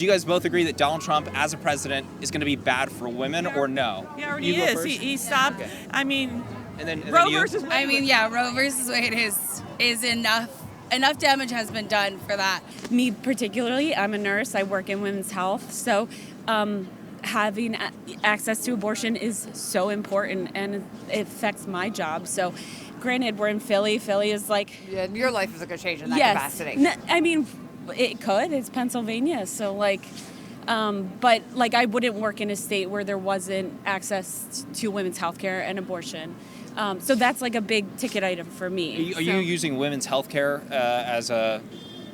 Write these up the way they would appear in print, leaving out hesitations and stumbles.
Do you guys both agree that Donald Trump, as a president, is going to be bad for women, or no? He already is. He stopped. Okay. I mean, And then Roe you? versus Wade. I mean, yeah, Roe versus Wade is enough. Enough damage has been done for that. Me particularly, I'm a nurse. I work in women's health. So having access to abortion is so important, and it affects my job. So granted, we're in Philly. Philly is like... Yeah, your life isn't going to change in that capacity. I mean, it could. It's Pennsylvania. So like... but like I wouldn't work in a state where there wasn't access to women's health care and abortion. So that's like a big ticket item for me. Are you using women's health care as a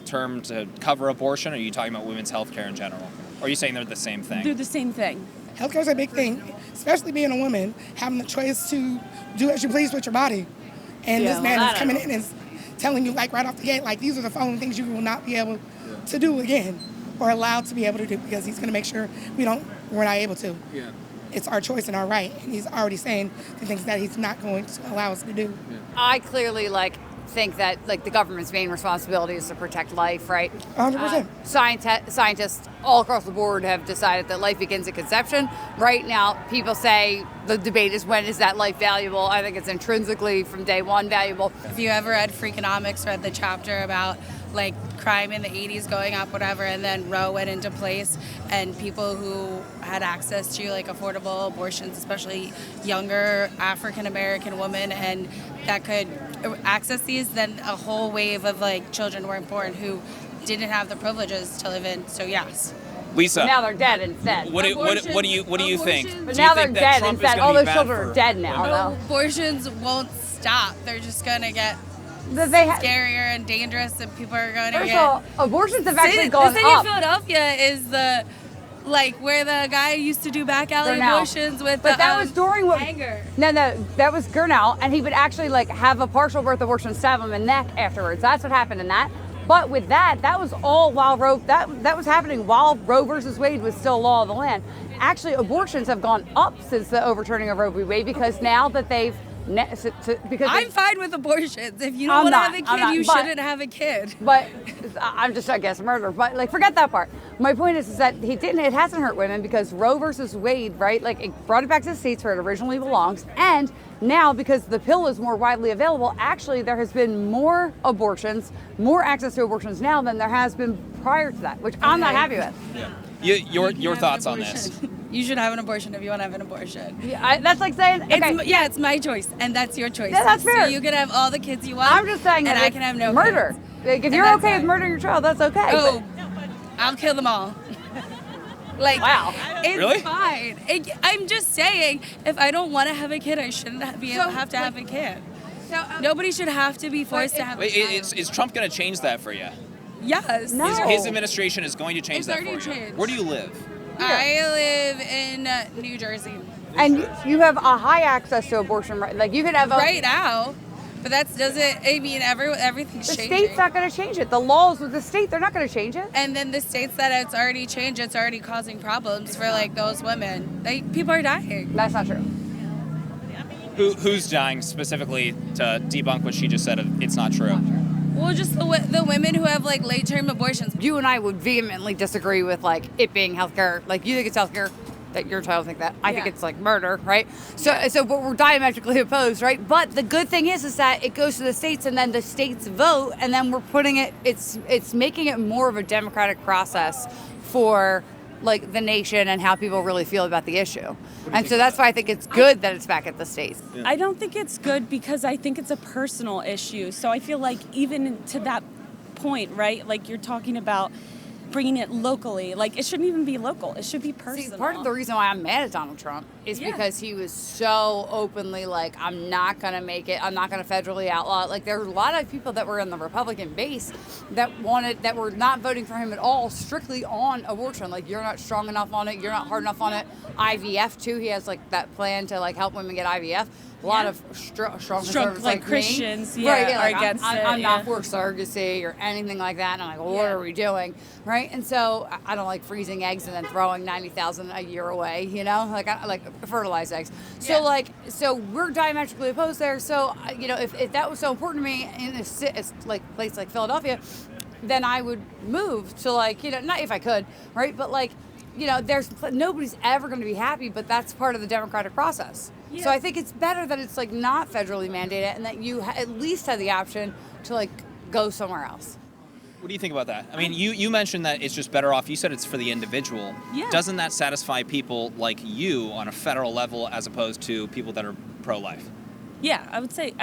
term to cover abortion, or are you talking about women's health care in general? Or are you saying they're the same thing? They're the same thing. Healthcare is a big thing, especially being a woman, having the choice to do as you please with your body. And this man is coming in and telling you, like, right off the gate, like, these are the following things you will not be able to do again, or allowed to be able to do, because he's going to make sure we're not able to. Yeah. It's our choice and our right, and he's already saying the things that he's not going to allow us to do. Yeah. I clearly think that the government's main responsibility is to protect life, right? 100%. Scientists all across the board have decided that life begins at conception. Right now, people say the debate is, when is that life valuable? I think it's intrinsically from day one valuable. If you ever read Freakonomics, read the chapter about like crime in the 80s going up, whatever, and then Roe went into place, and people who had access to like affordable abortions, especially younger African American women, and that could access these, then a whole wave of like children were born who didn't have the privileges to live in. So yes. Lisa, Now they're dead instead. what do you think? Abortion- But Do you now they're think that dead Trump is instead. gonna All be those bad children for are dead now, women? though. Abortions won't stop. They're just gonna get scarier and dangerous, and people are going to First get... of all, abortions have actually gone the city up. of Philadelphia is the, like, where the guy used to do back alley Gurnell. abortions with But the that was during what? hanger. No, that was Gurnell, and he would actually like have a partial birth abortion, stab him in the neck afterwards. That's what happened in that. But with that was all while that was happening while Roe versus Wade was still law of the land. Actually, abortions have gone up since the overturning of Roe v. Wade, because now that I'm fine with abortions. If you don't I'm want to not, have a I'm kid, not, you but- shouldn't have a kid. But I'm just against murder. But like, forget that part. My point is that it hasn't hurt women, because Roe versus Wade, right? Like, it brought it back to the states where it originally belongs. And now, because the pill is more widely available, actually there has been more abortions, more access to abortions now than there has been prior to that, which I'm not happy with. Yeah. Your thoughts on this? You should have an abortion if you want to have an abortion. Yeah, that's like saying, okay. It's my choice, and that's your choice. Yeah, that's fair. So you can have all the kids you want. I'm just saying and that I can have no murder. kids. Like, if And you're that's okay with fine. murdering your child, that's okay. Oh, I'll kill them all. Like, Wow. It's Really? fine. I'm just saying, if I don't want to have a kid, I shouldn't have to have a kid. Nobody should have to be forced to have a child. Is Trump going to change that for you? Yes. No. His administration is going to change It's that for already you. changed. Where do you live? I live in New Jersey And you have a high access to abortion, right? Like, you could have right now, but that doesn't. I mean, everything's the changing. state's not going to change it. The laws with the state, they're not going to change it. And then the states that it's already changed, it's already causing problems for like those women. People are dying. That's not true. Who's dying specifically, to debunk what she just said? It's not true. Well, just the women who have like late term abortions. You and I would vehemently disagree with like it being healthcare. Like, you think it's healthcare, that your child think that. I think Yeah. it's like murder, right? So but we're diametrically opposed, right? But the good thing is that it goes to the states, and then the states vote, and then we're putting it. It's making it more of a democratic process for like the nation and how people really feel about the issue. And so that's why I think it's good that it's back at the states. I don't think it's good, because I think it's a personal issue. So I feel like even to that point, right? Like, you're talking about bringing it locally. Like, it shouldn't even be local. It should be personal. See, part of the reason why I'm mad at Donald Trump is because he was so openly like, I'm not going to make it. I'm not going to federally outlaw it. Like, there were a lot of people that were in the Republican base that were not voting for him at all, strictly on abortion. Like, you're not strong enough on it. You're not hard enough on it. IVF too. He has like that plan to like help women get IVF. A lot of strong conservatives like me, Christians, right, are like, against it. I'm not for surrogacy or anything like that. And I'm like, well, what are we doing, right? And so I don't like freezing eggs and then throwing 90,000 a year away. You know, like I like fertilized eggs. So we're diametrically opposed there. So if that was so important to me in a place like Philadelphia, then I would move to like, not if I could, right? But like, nobody's ever going to be happy, but that's part of the democratic process. Yeah. So I think it's better that it's like not federally mandated and that you at least have the option to like go somewhere else. What do you think about that? I mean, you mentioned that it's just better off. You said it's for the individual. Yeah. Doesn't that satisfy people like you on a federal level as opposed to people that are pro-life? Yeah, I would say,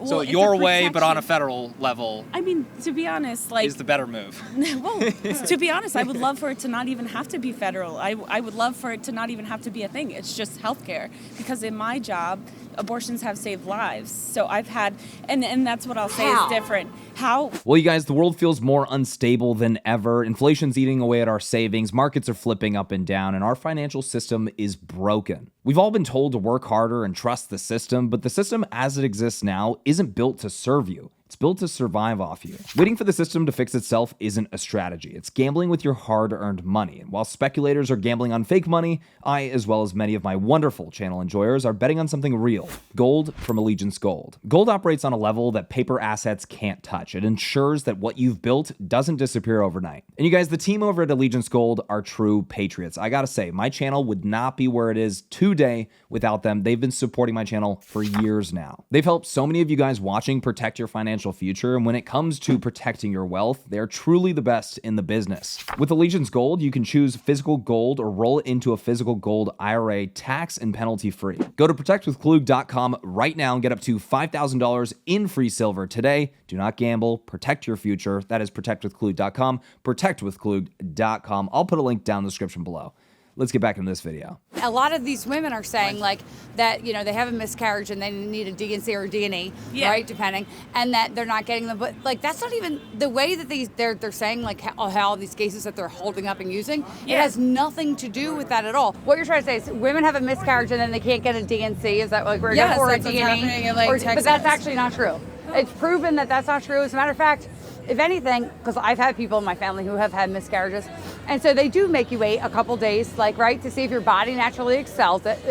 so your way, but on a federal level. I mean, to be honest, like... is the better move. Well, to be honest, I would love for it to not even have to be federal. I would love for it to not even have to be a thing. It's just healthcare. Because in my job, abortions have saved lives. So I've had, and that's what I'll say is different. How? Well, you guys, the world feels more unstable than ever. Inflation's eating away at our savings. Markets are flipping up and down, and our financial system is broken. We've all been told to work harder and trust the system, but the system as it exists now isn't built to serve you. It's built to survive off you. Waiting for the system to fix itself isn't a strategy. It's gambling with your hard-earned money. And while speculators are gambling on fake money, I, as well as many of my wonderful channel enjoyers, are betting on something real. Gold from Allegiance Gold. Gold operates on a level that paper assets can't touch. It ensures that what you've built doesn't disappear overnight. And you guys, the team over at Allegiance Gold are true patriots. I gotta say, my channel would not be where it is today without them. They've been supporting my channel for years now. They've helped so many of you guys watching protect your financial future, and when it comes to protecting your wealth, they're truly the best in the business. With Allegiance Gold, you can choose physical gold or roll it into a physical gold IRA, tax and penalty free. Go to protectwithklug.com right now and get up to $5,000 in free silver today. Do not gamble, protect your future. That is protectwithklug.com, protectwithklug.com. I'll put a link down in the description below. Let's get back into this video. A lot of these women are saying like that, they have a miscarriage and they need a D&C or a D&E, right, depending, and that they're not getting them. But like that's not even the way that they're saying like how these cases that they're holding up and using. It has nothing to do with that at all. What you're trying to say is women have a miscarriage and then they can't get a D&C. Is that like we're yes, or a that's D&E? What's happening in, like, Texas. But that's actually not true. It's proven that that's not true. As a matter of fact, if anything, because I've had people in my family who have had miscarriages, and so they do make you wait a couple days, like, right, to see if your body naturally expels the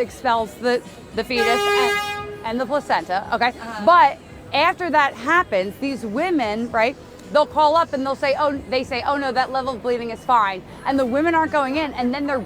fetus and the placenta, okay? But after that happens, these women, right, they'll call up and they'll say, oh no, that level of bleeding is fine. And the women aren't going in, and then they're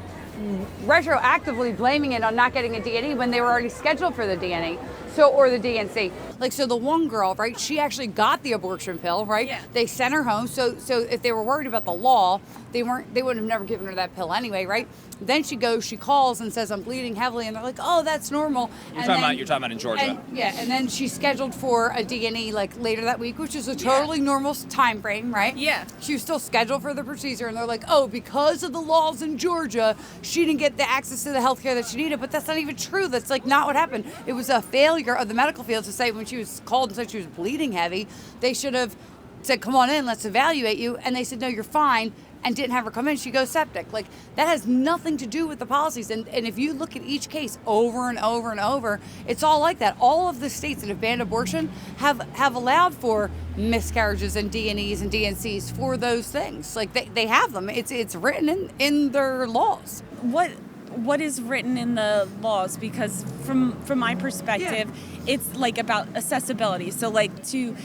retroactively blaming it on not getting a D&E when they were already scheduled for the D&E. Or the D&C. Like, so the one girl, right, she actually got the abortion pill, right? Yeah. They sent her home. So if they were worried about the law, they wouldn't have never given her that pill anyway, right? Then she calls and says, I'm bleeding heavily. And they're like, oh, that's normal. You're talking about in Georgia. And then she's scheduled for a D&E like later that week, which is a totally normal time frame, right? Yeah. She was still scheduled for the procedure. And they're like, oh, because of the laws in Georgia, she didn't get the access to the health care that she needed. But that's not even true. That's like not what happened. It was a failure of the medical field to say when she was called and said she was bleeding heavy, they should have said, come on in, let's evaluate you. And they said, no, you're fine. And didn't have her come in, she goes septic. Like, that has nothing to do with the policies. And if you look at each case over and over and over, it's all like that. All of the states that have banned abortion have allowed for miscarriages and D&Es and D&Cs for those things. Like, they have them. It's written in their laws. What is written in the laws? Because from my perspective, it's like about accessibility. So like to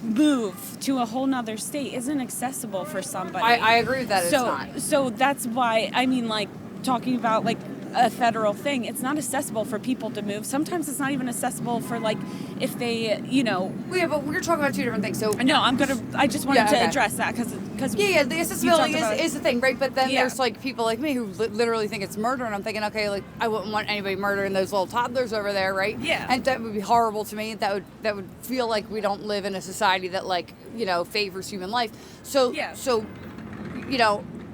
move to a whole nother state isn't accessible for somebody. I agree with that. It's not. So that's why, I mean, like talking about like a federal thing, it's not accessible for people to move. Sometimes it's not even accessible for like if they, Yeah, but we're talking about two different things. So no, I just wanted to address that because the accessibility is the thing, right? But then there's like people like me who literally think it's murder, and I'm thinking, okay, like I wouldn't want anybody murdering those little toddlers over there, right? Yeah. And that would be horrible to me. That would feel like we don't live in a society that like favors human life. So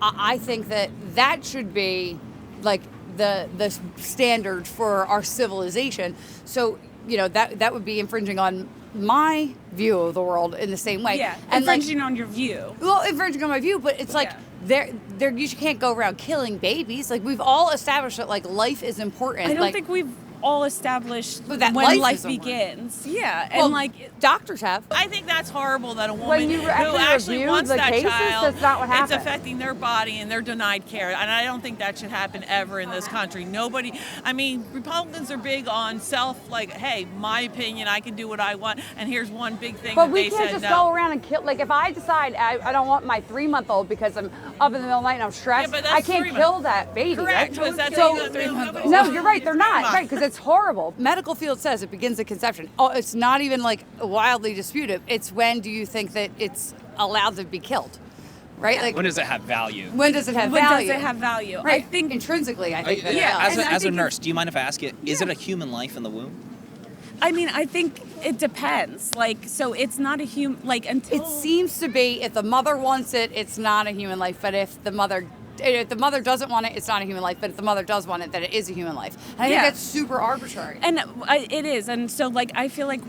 I think that should be like the standard for our civilization. So that would be infringing on my view of the world in the same way. Yeah, and infringing on your view. Well, infringing on my view, but it's like you can't go around killing babies. Like we've all established that like life is important. I don't think we've all established But that when life life isn't begins. Yeah, Well, and like doctors have. I think that's horrible that a woman When you who actually actually review wants the that cases, child, that's not what it's happened. affecting their body and they're denied care. And I don't think that should happen ever in this country. Nobody, I mean, Republicans are big on like, hey, my opinion, I can do what I want. And here's one big thing But that we they can't said just no. go around and kill. Like, if I decide I don't want my 3-month-old because I'm up in the middle of the night and I'm stressed, Yeah, but that's I can't 3 kill that baby. Correct, That's- because that's so, a 3-month-old. no, you're right. They're not. Right, because it's horrible. Medical field says it begins at conception. Oh, it's not even like wildly disputed. It's when do you think that it's allowed to be killed, right? Like When does it have value? when does it have when value? does it have value? Right. I think Intrinsically, I think. that it Yeah, does. and I As a think nurse, do you mind if I ask you, is it a human life in the womb? I think it depends. Like, so it's not a human. Like, until It seems to be if the mother wants it, it's not a human life. But if the mother doesn't want it, it's not a human life. But if the mother does want it, then it is a human life. And I think Yeah. that's super arbitrary. And it is. And so, like, I feel like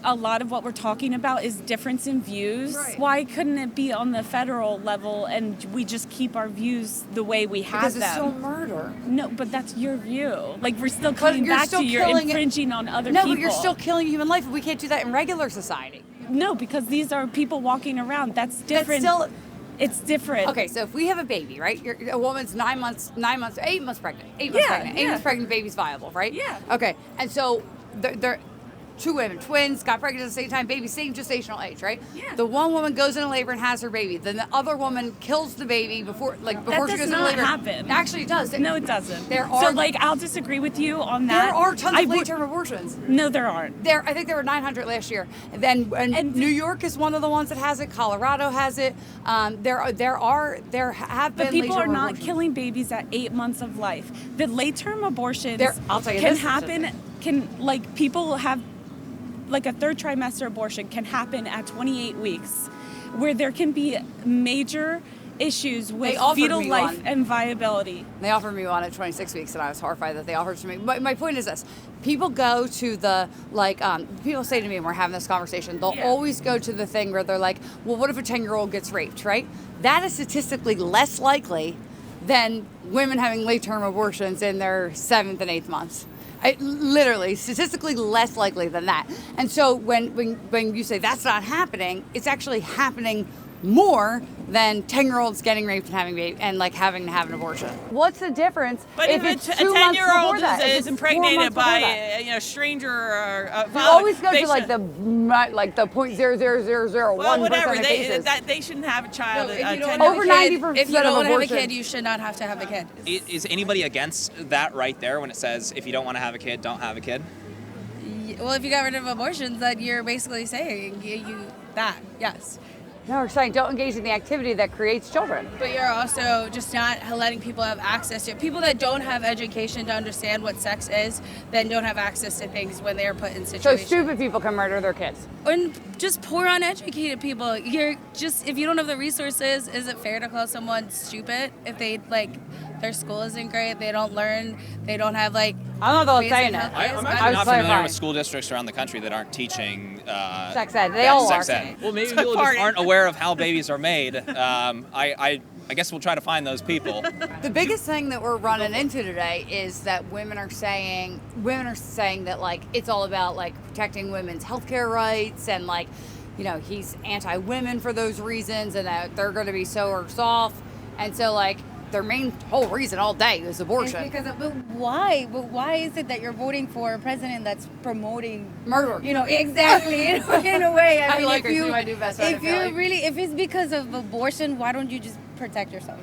a lot of what we're talking about is difference in views. Right. Why couldn't it be on the federal level and we just keep our views the way we have Because them? it's still murder. No, but that's your view. Like, we're still coming you're back still to you're killing it. infringing on other No, people. but you're still killing human life. And we can't do that in regular society. No, because these are people walking around. That's different. still- It's different. Okay, so if we have a baby, right? A woman's 8 months pregnant. 8 months pregnant. 8 Yeah. months pregnant, baby's viable, right? Yeah. Okay, and so they're two women, twins, got pregnant at the same time, baby, same gestational age, right? Yeah. The one woman goes into labor and has her baby. Then the other woman kills the baby before she That goes does into not labor. happen. Actually, it does. No, it doesn't. There So, are like, I'll disagree with you on that. there are tons I of would- late-term abortions. No, there aren't. I think there were 900 last year. And New York is one of the ones that has it. Colorado has it. There have been. But people are late-term not abortions. killing babies at 8 months of life. The late-term abortions I'll tell you can this happen. statistic. Like, people have, like, a third trimester abortion can happen at 28 weeks, where there can be major issues with offered fetal me life one. and viability. They offered me one at 26 weeks, and I was horrified that they offered it to me. My point is this: people go to the people say to me when we're having this conversation, they'll Yeah. always go to the thing where they're like, "Well, what if a 10-year-old gets raped?" Right? That is statistically less likely than women having late-term abortions in their 7th and 8th months. Literally, statistically less likely than that. And so when you say that's not happening, it's actually happening more than 10-year-olds getting raped and having to have an abortion. What's the difference But if if it's a 2 months 10-year-old before that? If is it's 4 impregnated months before by that? a stranger or a You father, always go they to like should- the 0.00001% well, whatever. of cases. They shouldn't have a child. If you at don't 10 have a Over kid- 90% if you of don't want to have a abortion. kid, you should not have to have a kid. Is anybody against that right there when it says if you don't want to have a kid, don't have a kid? Well, if you got rid of abortions, then you're basically saying yes. No, we're saying don't engage in the activity that creates children. But you're also just not letting people have access to it. People that don't have education to understand what sex is, then don't have access to things when they're put in So situations. stupid people can murder their kids. And just poor uneducated people. If you don't have the resources, is it fair to call someone stupid if they their school isn't great, they don't learn, they don't have I don't know if they're saying basic it. health care? I'm I actually was not familiar clarifying. with school districts around the country that aren't teaching Sex ed. They all sex are. ed. Well, maybe people just aren't aware of how babies are made. I guess we'll try to find those people. The biggest thing that we're running into today is that women are saying that it's all about protecting women's healthcare rights and he's anti-women for those reasons and that they're going to be so or soft. And so their main whole reason all day is abortion. But why? But why is it that you're voting for a president that's promoting Murder. Exactly in a way. I mean, like her if you, too. I do best friend, if I feel you like. really, if it's because of abortion, why don't you just protect yourself?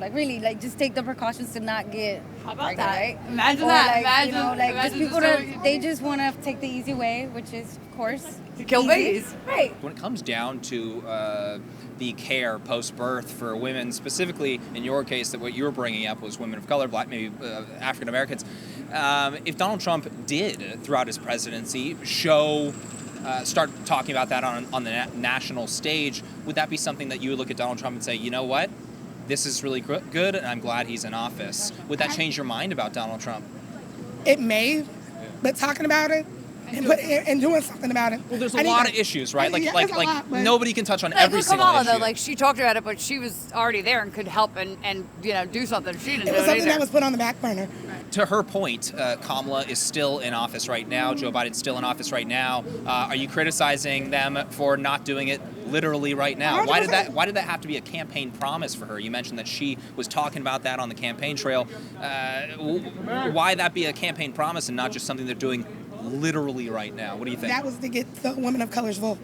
Just take the precautions to not get How about pregnant, that? right? Imagine Or that. just Imagine people just they just want to take the easy way, which is, of course, to kill easy. babies. Right. When it comes down to the care post-birth for women, specifically in your case, that what you were bringing up was women of color, black, maybe African Americans. If Donald Trump did, throughout his presidency, start talking about that on the national stage, would that be something that you would look at Donald Trump and say, you know what, this is really good, and I'm glad he's in office? Would that change your mind about Donald Trump? It may, but talking about it, and doing something about it. Well, there's a lot of issues, right? Like nobody can touch on every single Kamala, issue. though, like she talked about it, but she was already there and could help and do something. She didn't do It it was something either. that was put on the back burner. To her point, Kamala is still in office right now. Joe Biden's still in office right now. Are you criticizing them for not doing it literally right now? 100%. Why did that have to be a campaign promise for her? You mentioned that she was talking about that on the campaign trail. Why that be a campaign promise and not just something they're doing literally right now? What do you think? That was to get the women of color's vote.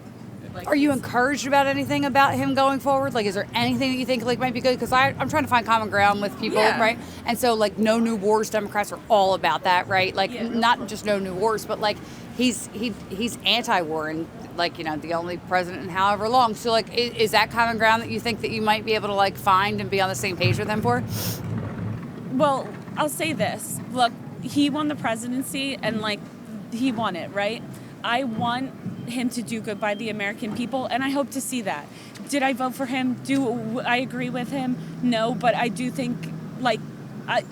Are you encouraged about anything about him going forward? Like, is there anything that you think like might be good? Because I'm trying to find common ground with people, right? And so, like, no new wars. Democrats are all about that, right? Like, not just no new wars, but like he's anti-war and like the only president in however long. So, like, is that common ground that you think that you might be able to like find and be on the same page with him for? Well, I'll say this. Look, he won the presidency and like he won it, right? I want him to do good by the American people, and I hope to see that. Did I vote for him? Do I agree with him? No, but I do think, like, I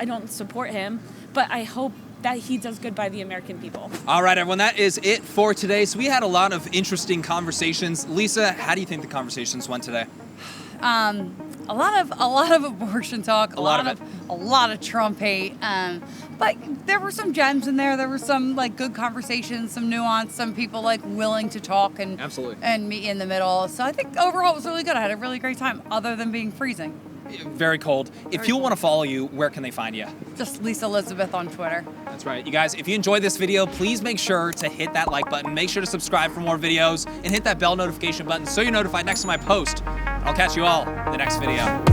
don't support him, but I hope that he does good by the American people. All right, everyone, that is it for today. So we had a lot of interesting conversations. Lisa, how do you think the conversations went today? A lot of abortion talk, a lot of Trump hate. But there were some gems in there. There were some like good conversations, some nuance, some people like willing to talk and meet in the middle. So I think overall it was really good. I had a really great time, other than being freezing. Very cold. If people want to follow you, where can they find you? Just Lisa Elizabeth on Twitter. That's right. You guys, if you enjoyed this video, please make sure to hit that like button. Make sure to subscribe for more videos and hit that bell notification button so you're notified next time I post. I'll catch you all in the next video.